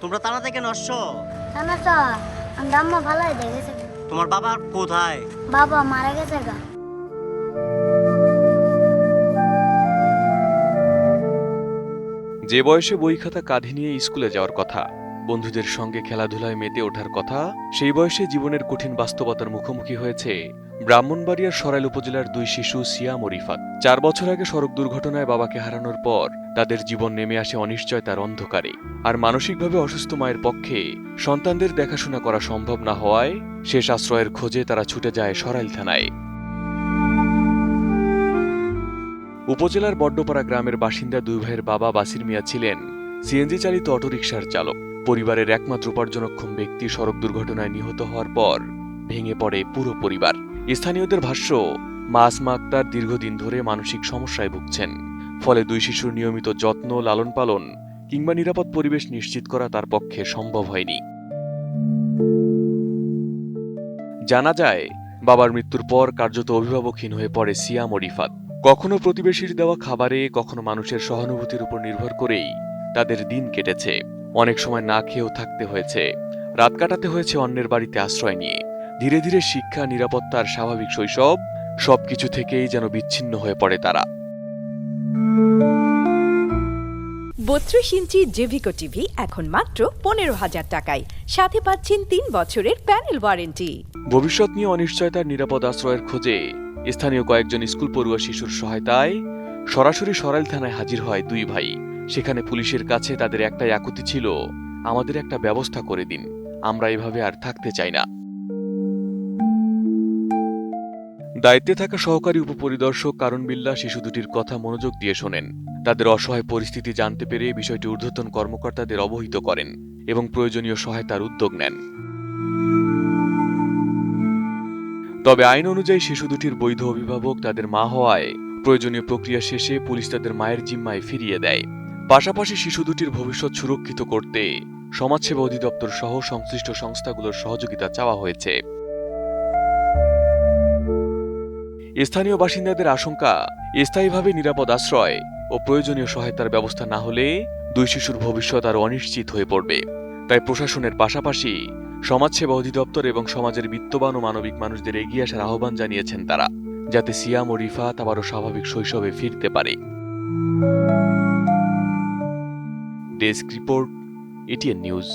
তোমরা থানা থেকে নসছো? না তো, আমার আম্মা ভালোই দেখেছে। তোমার বাবা কোথায়? বাবা মারা গেছে গা। যে বয়সে বই খাতা কাঁধে নিয়ে স্কুলে যাওয়ার কথা, বন্ধুদের সঙ্গে খেলাধুলায় মেতে ওঠার কথা, সেই বয়সে জীবনের কঠিন বাস্তবতার মুখোমুখি হয়েছে ব্রাহ্মণবাড়িয়ার সরাইল উপজেলার দুই শিশু সিয়াম ও রিফাত। 4 বছর আগে সড়ক দুর্ঘটনায় বাবাকে হারানোর পর তাদের জীবন নেমে আসে অনিশ্চয়তার অন্ধকারে। আর মানসিকভাবে অসুস্থ মায়ের পক্ষে সন্তানদের দেখাশোনা করা সম্ভব না হওয়ায় শেষ আশ্রয়ের খোঁজে তারা ছুটে যায় সরাইল থানায়। উপজেলার বড্ডপাড়া গ্রামের বাসিন্দা দুই ভাইয়ের বাবা বাসির মিয়া ছিলেন সিএনজি চালিত অটোরিকশার চালক। পরিবারের একমাত্র উপার্জনক্ষম ব্যক্তি সড়ক দুর্ঘটনায় নিহত হওয়ার পর ভেঙে পড়ে পুরো পরিবার। স্থানীয়দের ভাষ্য, মা আসমা আক্তার দীর্ঘদিন ধরে মানসিক সমস্যায় ভুগছেন। ফলে দুই শিশুর নিয়মিত যত্ন, লালন পালন কিংবা নিরাপদ পরিবেশ নিশ্চিত করা তার পক্ষে সম্ভব হয়নি। জানা যায়, বাবার মৃত্যুর পর কার্যত অভিভাবকহীন হয়ে পড়ে সিয়াম ও রিফাত। কখনো প্রতিবেশীর দেওয়া খাবারে, কখনো মানুষের সহানুভূতির উপর নির্ভর করেই তাদের দিন কেটেছে। অনেক সময় না খেয়েও থাকতে হয়েছে, রাত কাটাতে হয়েছে অন্যের বাড়িতে আশ্রয় নিয়ে। ধীরে ধীরে শিক্ষা, নিরাপত্তা আর স্বাভাবিক শৈশব সবকিছু থেকেই যেন বিচ্ছিন্ন হয়ে পড়ে তারা। 32 ইঞ্চি জেভিকো টিভি এখন মাত্র 15,000 টাকায়, সাথে পাচ্ছেন 3 বছরের প্যানেল ওয়ারেন্টি। ভবিষ্যৎ নিয়ে অনিশ্চয়তার নিরাপদ আশ্রয়ের খোঁজে স্থানীয় কয়েকজন স্কুল পড়ুয়া শিশুর সহায়তায় সরাসরি সরাইল থানায় হাজির হয় দুই ভাই। সেখানে পুলিশের কাছে তাদের একটাই আকুতি ছিল, আমাদের একটা ব্যবস্থা করে দিন, আমরা এভাবে আর থাকতে চাই না। দায়িত্বে থাকা সহকারী উপপরিদর্শক কারণ বিল্লাহ শিশু দুটির কথা মনোযোগ দিয়ে শোনেন। তাদের অসহায় পরিস্থিতি জানতে পেরে বিষয়টি ঊর্ধ্বতন কর্মকর্তাদের অবহিত করেন এবং প্রয়োজনীয় সহায়তার উদ্যোগ নেন। তবে আইন অনুযায়ী শিশু দুটির বৈধ অভিভাবক তাদের মা হওয়ায় প্রয়োজনীয় প্রক্রিয়া শেষে পুলিশ তাদের মায়ের জিম্মায় ফিরিয়ে দেয়। পাশাপাশি শিশু দুটির ভবিষ্যৎ সুরক্ষিত করতে সমাজসেবা অধিদপ্তর সহ সংশ্লিষ্ট সংস্থাগুলোর সহযোগিতা চাওয়া হয়েছে। স্থানীয় বাসিন্দাদের আশঙ্কা, স্থায়ীভাবে নিরাপদ আশ্রয় ও প্রয়োজনীয় সহায়তার ব্যবস্থা না হলে দুই শিশুর ভবিষ্যৎ আরও অনিশ্চিত হয়ে পড়বে। তাই প্রশাসনের পাশাপাশি সমাজসেবা অধিদপ্তর এবং সমাজের বিত্তবান ও মানবিক মানুষদের এগিয়ে আসার আহ্বান জানিয়েছেন তারা, যাতে সিয়াম ও রিফাত আবারও স্বাভাবিক শৈশবে ফিরতে পারে। Desk report, ATN news.